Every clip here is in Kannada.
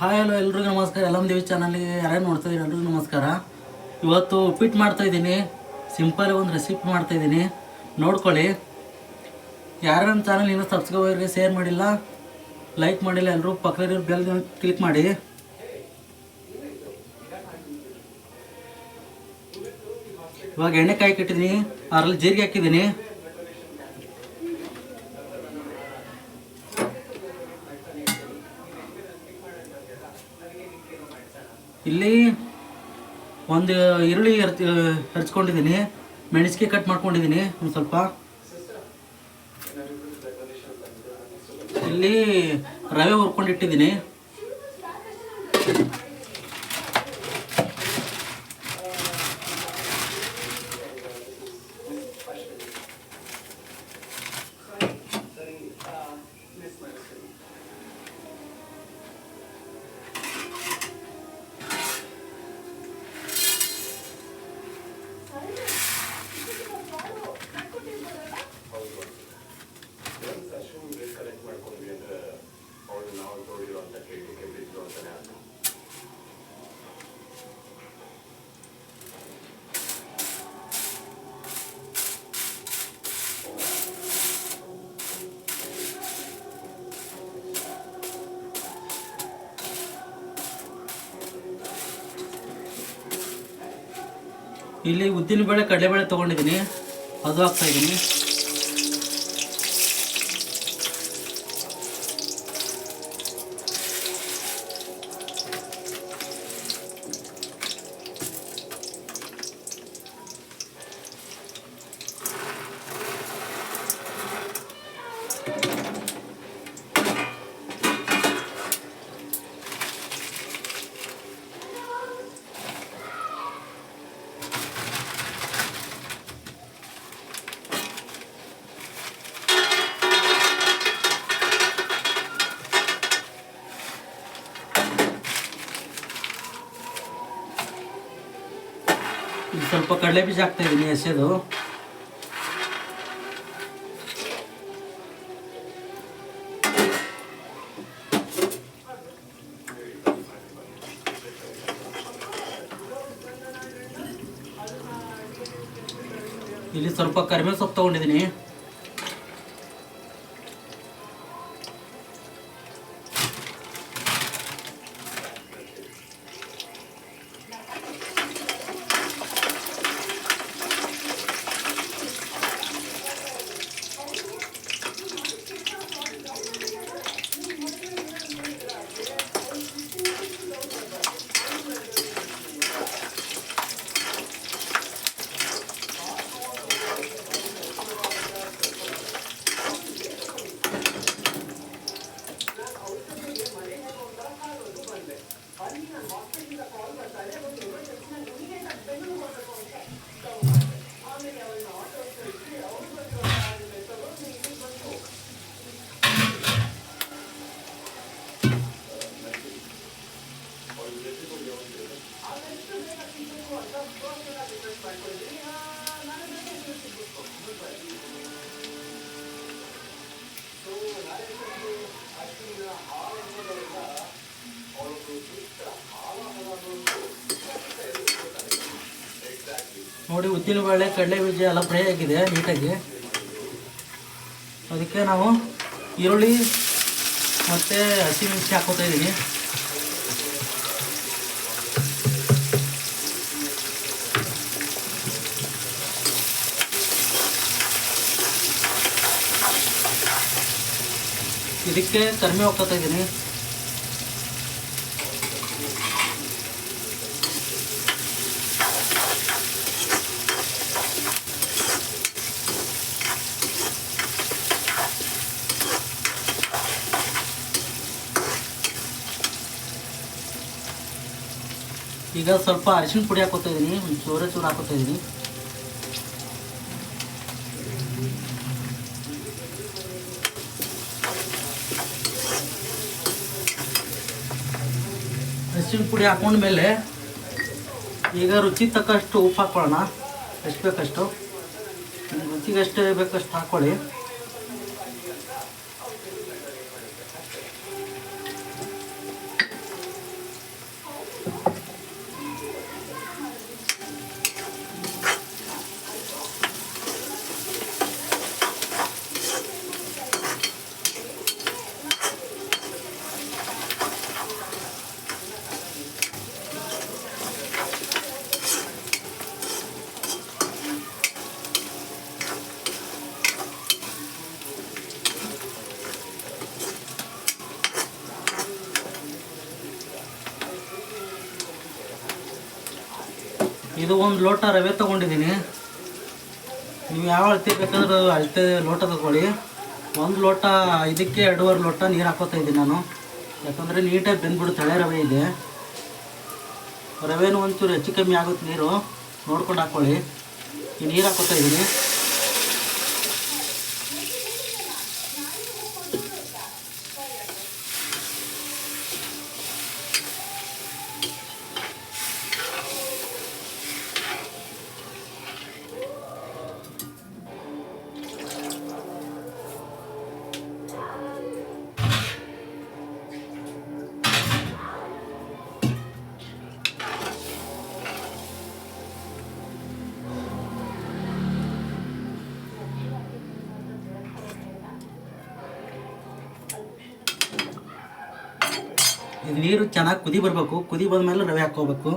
ಹಾಯ್ ಹಲೋ ಎಲ್ರಿಗೂ ನಮಸ್ಕಾರ. ಎಲ್ಲಮ್ಮ ದೇವಿ ಚಾನಲ್ಗೆ ಯಾರ್ಯಾರು ನೋಡ್ತಾ ಇದ್ದೀರಿ ಎಲ್ರಿಗೂ ನಮಸ್ಕಾರ. ಇವತ್ತು ಉಪ್ಪಿಟ್ಟು ಮಾಡ್ತಾಯಿದ್ದೀನಿ. ಸಿಂಪಲ್ ಒಂದು ರೆಸಿಪಿ ಮಾಡ್ತಾಯಿದ್ದೀನಿ, ನೋಡ್ಕೊಳ್ಳಿ. ಯಾರು ನಮ್ಮ ಚಾನಲ್ ಇನ್ನೂ ಸಬ್ಸ್ಕ್ರೈಬ್ ಶೇರ್ ಮಾಡಿಲ್ಲ, ಲೈಕ್ ಮಾಡಿಲ್ಲ, ಎಲ್ಲರೂ ಪಕ್ಕದಲ್ಲಿ ಬೆಲ್ ಕ್ಲಿಕ್ ಮಾಡಿ. ಇವಾಗ ಎಣ್ಣೆ ಕಾಯಿ ಇಟ್ಟಿದ್ದೀನಿ, ಅದರಲ್ಲಿ ಜೀರಿಗೆ ಹಾಕಿದ್ದೀನಿ. ಇಲ್ಲಿ ಒಂದು ಈರುಳ್ಳಿ ಹಚ್ಕೊಂಡಿದ್ದೀನಿ, ಮೆಣಸಿಗೆ ಕಟ್ ಮಾಡ್ಕೊಂಡಿದ್ದೀನಿ ಒಂದು ಸ್ವಲ್ಪ. ಇಲ್ಲಿ ರವೆ ಹುರ್ಕೊಂಡಿಟ್ಟಿದ್ದೀನಿ. ಇಲ್ಲಿ ಉದ್ದಿನಬೇಳೆ ಕಡಲೆಬೇಳೆ ತೊಗೊಂಡಿದ್ದೀನಿ, ಅದು ಹಾಕ್ತಾಯಿದ್ದೀನಿ. ಸ್ವಲ್ಪ ಕಡಲೆ ಬೀಜ ಹಾಕ್ತಾ ಇದ್ದೀನಿ, ಎಸೆದು. ಇಲ್ಲಿ ಸ್ವಲ್ಪ ಕರಿಬೇವು ಸೊಪ್ಪು ತಗೊಂಡಿದ್ದೀನಿ. ನೋಡಿ, ಉದ್ದಿನಬೇಳೆ ಕಡಲೆ ಬೀಜ ಎಲ್ಲ ಫ್ರೈ ಆಗಿದೆ ನೀಟಾಗಿ. ಅದಕ್ಕೆ ನಾವು ಈರುಳ್ಳಿ ಮತ್ತು ಹಸಿಮೆಣಸಿಗೆ ಹಾಕೋತಾ ಇದ್ದೀನಿ. ಇದಕ್ಕೆ ಕರಿಬೇವು ಹಾಕೋತಾ ಇದ್ದೀನಿ. ಈಗ ಸ್ವಲ್ಪ ಅರಿಶಿಣ ಪುಡಿ ಹಾಕೋತಾ ಇದ್ದೀನಿ, ಒಂದು ಚೂರು ಹಾಕೋತಾ ಇದ್ದೀನಿ. ಅರಿಶಿಣ ಪುಡಿ ಹಾಕೊಂಡ್ಮೇಲೆ ಈಗ ರುಚಿ ತಕ್ಕಷ್ಟು ಉಪ್ಪು ಹಾಕ್ಕೊಳ್ಳೋಣ. ಎಷ್ಟು ಬೇಕಷ್ಟು, ರುಚಿಗೆ ಎಷ್ಟು ಬೇಕಷ್ಟು ಹಾಕ್ಕೊಳ್ಳಿ. ಇದು ಒಂದು ಲೋಟ ರವೆ ತೊಗೊಂಡಿದ್ದೀನಿ. ನೀವು ಯಾವ ಅಳತೆ ಬೇಕಾದ್ರೆ ಅಳತೆ ಲೋಟ ತಗೊಳ್ಳಿ. ಒಂದು ಲೋಟ ಇದಕ್ಕೆ 2.5 ಲೋಟ ನೀರು ಹಾಕೋತಾ ಇದ್ದೀನಿ ನಾನು, ಯಾಕಂದರೆ ನೀಟಾಗಿ ಬೆಂದ್ಬಿಡುತ್ತೆ. ಹಳೆ ರವೆ ಇದೆ. ರವೆನೂ ಒಂಚೂರು ಹೆಚ್ಚು ಕಮ್ಮಿ ಆಗುತ್ತೆ, ನೀರು ನೋಡ್ಕೊಂಡು ಹಾಕ್ಕೊಳ್ಳಿ. ಈ ನೀರು ಹಾಕೋತಾ ಇದ್ದೀನಿ. ಇದು ನೀರು ಚೆನ್ನಾಗಿ ಕುದಿ ಬರಬೇಕು. ಕುದಿ ಬಂದಮೇಲೆ ರವೆ ಹಾಕ್ಕೋಬೇಕು.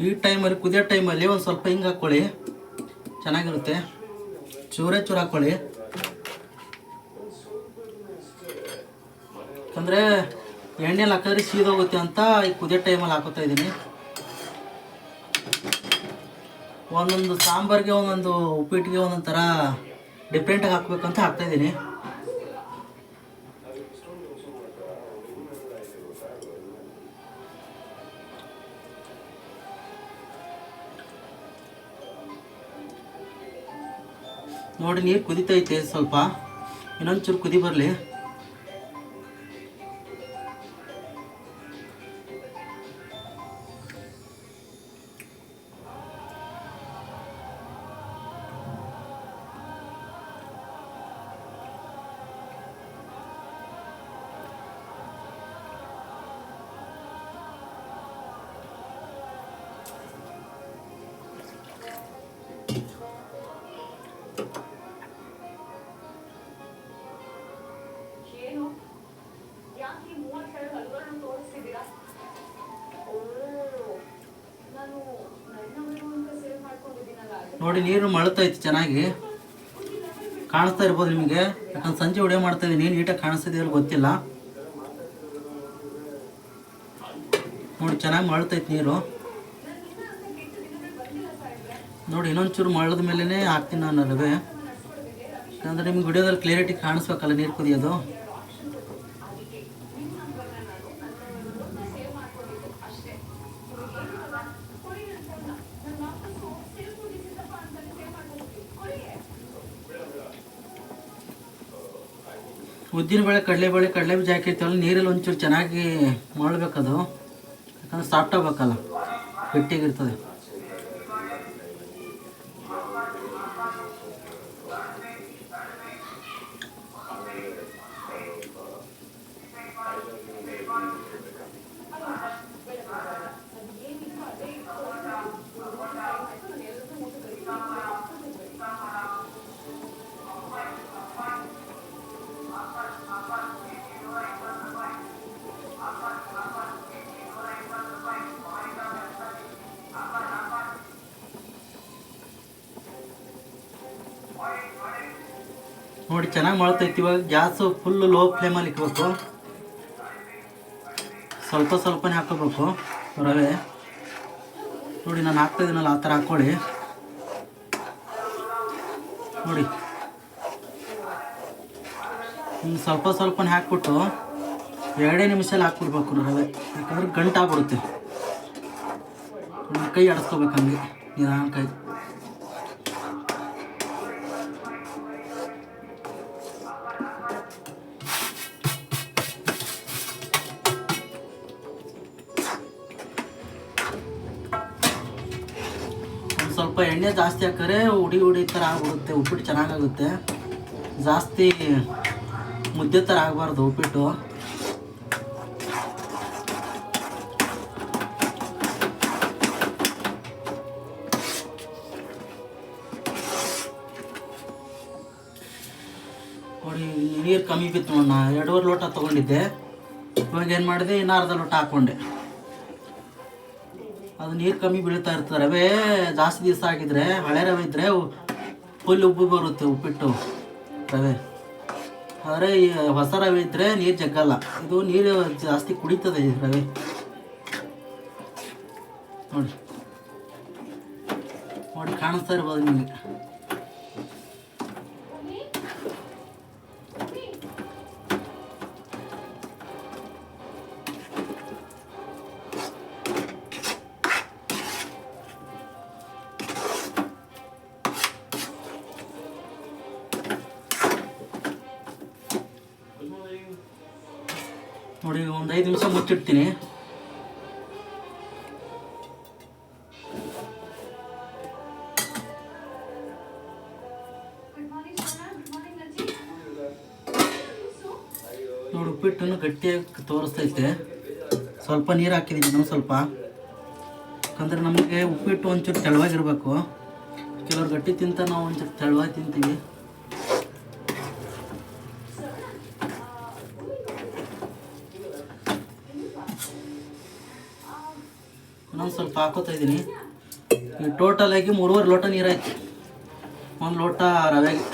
ಈ ಟೈಮಲ್ಲಿ, ಕುದಿಯೋ ಟೈಮಲ್ಲಿ ಒಂದು ಸ್ವಲ್ಪ ಹಿಂಗೆ ಹಾಕ್ಕೊಳ್ಳಿ, ಚೆನ್ನಾಗಿರುತ್ತೆ. ಚೂರೇ ಚೂರು ಹಾಕ್ಕೊಳ್ಳಿ, ಯಾಕಂದರೆ ಎಣ್ಣೆಲಿ ಹಾಕಿದ್ರೆ ಸೀದೋಗುತ್ತೆ ಅಂತ ಈ ಕುದಿಯೋ ಟೈಮಲ್ಲಿ ಹಾಕೋತಾ ಇದ್ದೀನಿ. ಒಂದೊಂದು ಸಾಂಬಾರಿಗೆ, ಒಂದೊಂದು ಉಪ್ಪಿಟ್ಟಿಗೆ ಒಂದೊಂದು ಥರ ಡಿಫ್ರೆಂಟಾಗಿ ಹಾಕ್ಬೇಕಂತ ಹಾಕ್ತಾಯಿದ್ದೀನಿ. ನೋಡಿ, ನೀರು ಕುದಿತೈತೆ. ಸ್ವಲ್ಪ ಇನ್ನೊಂದು ಚೂರು ಕುದಿ ಬರಲಿ. ನೋಡಿ, ನೀರು ಮಳುತ್ತೈತಿ, ಚೆನ್ನಾಗಿ ಕಾಣಿಸ್ತಾ ಇರ್ಬೋದು ನಿಮಗೆ. ಯಾಕಂದ್ರೆ ಸಂಜೆ ವಿಡಿಯೋ ಮಾಡ್ತಾ ಇದ್ದೀನಿ, ನೀಟಾಗಿ ಕಾಣಿಸ್ತಿದೆಯಲ್ಲ ಗೊತ್ತಿಲ್ಲ. ನೋಡಿ, ಚೆನ್ನಾಗಿ ಮಳುತ್ತೈತಿ ನೀರು. ನೋಡಿ, ಇನ್ನೊಂದು ಚೂರು ಮಳದ ಮೇಲೇ ಹಾಕ್ತೀನಿ ನಾನು ರವೆ, ಯಾಕಂದರೆ ನಿಮ್ಗೆ ವಿಡಿಯೋದಲ್ಲಿ ಕ್ಲಿಯರಿಟಿ ಕಾಣಿಸ್ಬೇಕಲ್ಲ ನೀರು ಕುದಿಯೋದು. ಉದ್ದಿನಬೇಳೆ, ಕಡಲೆಬೇಳೆ ಬೀಜ ಹಾಕಿರ್ತೀವಲ್ಲ, ನೀರಲ್ಲಿ ಒಂಚೂರು ಚೆನ್ನಾಗಿ ಮಾಡಬೇಕದು, ಯಾಕಂದ್ರೆ ಸಾಫ್ಟ್ ಆಗಬೇಕಲ್ಲ, ಗಟ್ಟಿಯಾಗಿರ್ತದೆ. ನೋಡಿ, ಚೆನ್ನಾಗಿ ಮಾಡ್ತೈತಿ. ಇವಾಗ ಗ್ಯಾಸು ಫುಲ್ಲು ಲೋ ಫ್ಲೇಮಲ್ಲಿ ಇಕ್ಬೇಕು. ಸ್ವಲ್ಪ ಸ್ವಲ್ಪನೇ ಹಾಕೋಬೇಕು ರವೆ. ನೋಡಿ, ನಾನು ಹಾಕ್ತಾಯಿದ್ದೀನಲ್ಲ, ಆ ಥರ ಹಾಕ್ಕೊಳ್ಳಿ. ನೋಡಿ, ಸ್ವಲ್ಪ ಸ್ವಲ್ಪನೇ ಹಾಕ್ಬಿಟ್ಟು 2 ನಿಮಿಷದಲ್ಲಿ ಹಾಕ್ಬಿಡ್ಬೇಕು ರವೆ, ಯಾಕಂದ್ರೆ ಗಂಟಾಗ್ಬಿಡುತ್ತೆ. ಕೈ ಆಡಿಸ್ಕೋಬೇಕು ಹಂಗೆ ನಿಧಾನ ಕೈ. ಸ್ವಲ್ಪ ಎಣ್ಣೆ ಜಾಸ್ತಿ ಹಾಕಿದ್ರೆ ಉಡಿ ಉಡಿ ಥರ ಆಗ್ಬಿಡುತ್ತೆ, ಉಪ್ಪಿಟ್ಟು ಚೆನ್ನಾಗಾಗುತ್ತೆ. ಜಾಸ್ತಿ ಮುದ್ದೆ ಥರ ಆಗಬಾರ್ದು ಉಪ್ಪಿಟ್ಟು. ನೋಡಿ ನೀರು ಕಮ್ಮಿ ಬಿತ್ತು ನೋಡೋಣ, 2.5 ಲೋಟ ತೊಗೊಂಡಿದ್ದೆ. ಇವಾಗ ಏನು ಮಾಡಿದೆ, ಇನ್ನು ಅರ್ಧ ಲೋಟ ಹಾಕ್ಕೊಂಡೆ. ಅದು ನೀರು ಕಮ್ಮಿ ಬೀಳ್ತಾ ಇರ್ತದೆ. ರವೆ ಜಾಸ್ತಿ ದಿವಸ ಆಗಿದ್ರೆ, ಹಳೆ ರವೆ ಇದ್ದರೆ ಫುಲ್ ಉಬ್ಬು ಬರುತ್ತೆ ಉಪ್ಪಿಟ್ಟು ರವೆ. ಆದರೆ ಈ ಹೊಸ ರವೆ ಇದ್ದರೆ ನೀರು ಜಗ್ಗಲ್ಲ. ಇದು ನೀರು ಜಾಸ್ತಿ ಕುಡಿತದೆ ಈ ರವೆ. ನೋಡಿ ನೋಡಿ ಕಾಣಿಸ್ತಾ ಇರ್ಬೋದು ನಿಮಗೆ. ನೋಡಿ ಒಂದು 5 ನಿಮಿಷ ಮುಚ್ಚಿಡ್ತೀನಿ. ನೋಡಿ ಉಪ್ಪಿಟ್ಟನ್ನು ಗಟ್ಟಿಯಾಗಿ ತೋರಿಸ್ತೈತೆ. ಸ್ವಲ್ಪ ನೀರು ಹಾಕಿದ್ದೀನಿ ಇನ್ನೊಂದು ಸ್ವಲ್ಪ, ಯಾಕಂದರೆ ನಮಗೆ ಉಪ್ಪಿಟ್ಟು ಒಂಚೂರು ತೆಳುವಾಗಿರಬೇಕು. ಕೆಲವ್ರು ಗಟ್ಟಿ ತಿಂತಾರೆ, ನಾವು ಒಂಚೂರು ತೆಳುವಾಗಿ ತಿಂತೀವಿ. ಇನ್ನೊಂದು ಸ್ವಲ್ಪ ಹಾಕೋತಾ ಇದ್ದೀನಿ. ಈ ಟೋಟಲಾಗಿ 3.5 ಲೋಟ ನೀರಾಯ್ತು. 1 ಲೋಟ ರವೆಗೆ.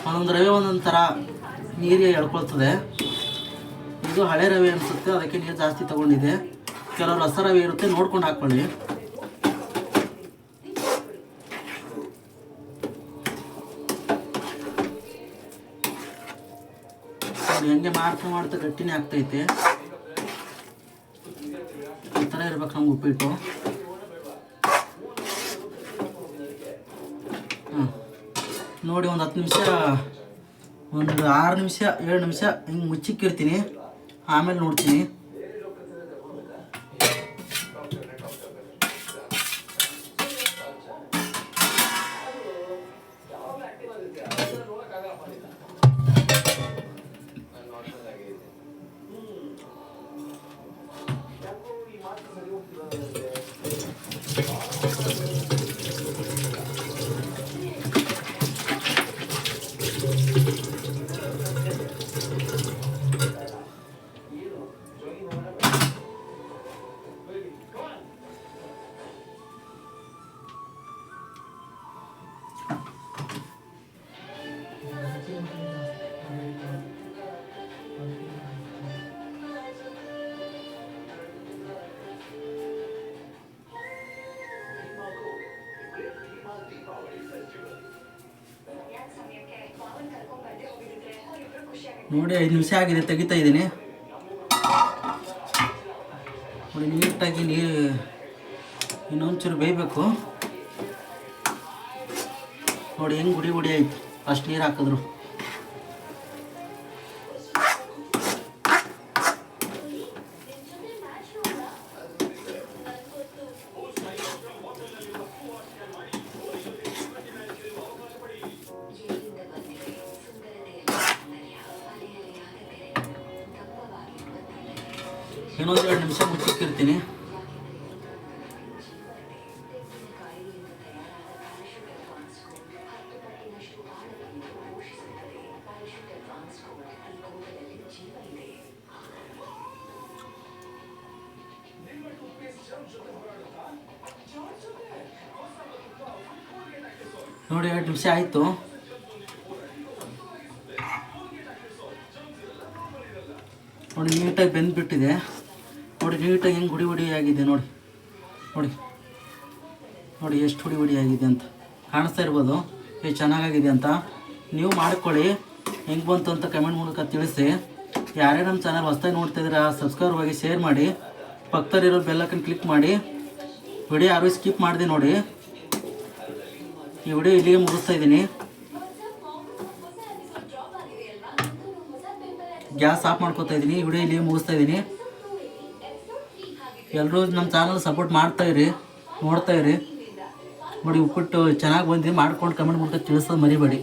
ಒಂದೊಂದು ರವೆ ಒಂದೊಂದು ಥರ ನೀರು ಎಳ್ಕೊಳ್ತದೆ. ಇದು ಹಳೆ ರವೆ ಅನಿಸುತ್ತೆ, ಅದಕ್ಕೆ ನೀರು ಜಾಸ್ತಿ ತೊಗೊಂಡಿದೆ. ಕೆಲವರು ಹೊಸ ರವೆ ಇರುತ್ತೆ, ನೋಡ್ಕೊಂಡು ಹಾಕ್ಕೊಳ್ಳಿ. ಹೆಂಗೆ ಮಾಡ್ತಾ ಗಟ್ಟಿನೇ ಆಗ್ತೈತೆ. ಈ ಥರ ಇರ್ಬೇಕು ನಮ್ಗೆ ಉಪ್ಪಿಟ್ಟು. ನೋಡಿ ಒಂದು 10 ನಿಮಿಷ, ಒಂದು 6 ನಿಮಿಷ 7 ನಿಮಿಷ ಹಿಂಗೆ ಮುಚ್ಚಿಕ್ಕಿರ್ತೀನಿ. ಆಮೇಲೆ ನೋಡ್ತೀನಿ. ನೋಡಿ 5 ನಿಮಿಷ ಆಗಿದೆ, ತೆಗಿತಾ ಇದ್ದೀನಿ. ನೋಡಿ ನೀಟಾಗಿ ಇನ್ನೊಂಚೂರು ಬೇಯಬೇಕು. ನೋಡಿ ಹೆಂಗೆ ಗುಡಿ ಗುಡಿ ಆಯ್ತು ಅಷ್ಟು ನೀರು ಹಾಕಿದ್ರು. ಇನ್ನೊಂದು 2 ನಿಮಿಷ ಮುಚ್ಚಿಕ್ಕಿರ್ತೀನಿ. ನೋಡಿ 2 ನಿಮಿಷ ಆಯಿತು. ನೋಡಿ ನೀಟಾಗಿ ಬೆಂದ್ಬಿಟ್ಟಿದೆ. ನೋಡಿ ನೀಟಾಗಿ ಹೆಂಗೆ ಹುಡಿ ಹುಡಿ ಆಗಿದೆ. ನೋಡಿ ನೋಡಿ ನೋಡಿ ಎಷ್ಟು ಹುಡಿ ಹುಡಿ ಆಗಿದೆ ಅಂತ ಕಾಣಿಸ್ತಾ ಇರ್ಬೋದು. ಎಷ್ಟು ಚೆನ್ನಾಗಾಗಿದೆ ಅಂತ ನೀವು ಮಾಡ್ಕೊಳ್ಳಿ. ಹೆಂಗೆ ಬಂತು ಅಂತ ಕಮೆಂಟ್ ಮೂಲಕ ತಿಳಿಸಿ. ಯಾರೇ ನಮ್ಮ ಚಾನಲ್ ಹೊಸದಾಗಿ ನೋಡ್ತಾ ಇದ್ದೀರಾ ಸಬ್ಸ್ಕ್ರೈಬ್ ಆಗಿ, ಶೇರ್ ಮಾಡಿ, ಪಕ್ಕದಲ್ಲಿರೋ ಬೆಲ್ ಐಕಾನ್ ಕ್ಲಿಕ್ ಮಾಡಿ. ವಿಡಿಯೋ ಯಾರು ಸ್ಕಿಪ್ ಮಾಡಿದೆ ನೋಡಿ. ಈ ವಿಡಿಯೋ ಇಲ್ಲಿಗೆ ಮುಗಿಸ್ತಾ ಇದ್ದೀನಿ. ಗ್ಯಾಸ್ ಆಫ್ ಮಾಡ್ಕೊತಾ ಇದ್ದೀನಿ. ಈ ವಿಡಿಯೋ ಇಲ್ಲಿಗೆ ಮುಗಿಸ್ತಾ ಇದ್ದೀನಿ. ಎಲ್ಲರೂ ನಮ್ಮ ಚಾನಲ್ ಸಪೋರ್ಟ್ ಮಾಡ್ತಾಯಿರಿ, ನೋಡ್ತಾಯಿರಿ. ನೋಡಿ ಉಪ್ಪಿಟ್ಟು ಚೆನ್ನಾಗಿ ಬಂದು ಮಾಡ್ಕೊಂಡು ಕಮೆಂಟ್ ಮೂಲಕ ತಿಳಿಸೋದು ಮರಿಬೇಡಿ.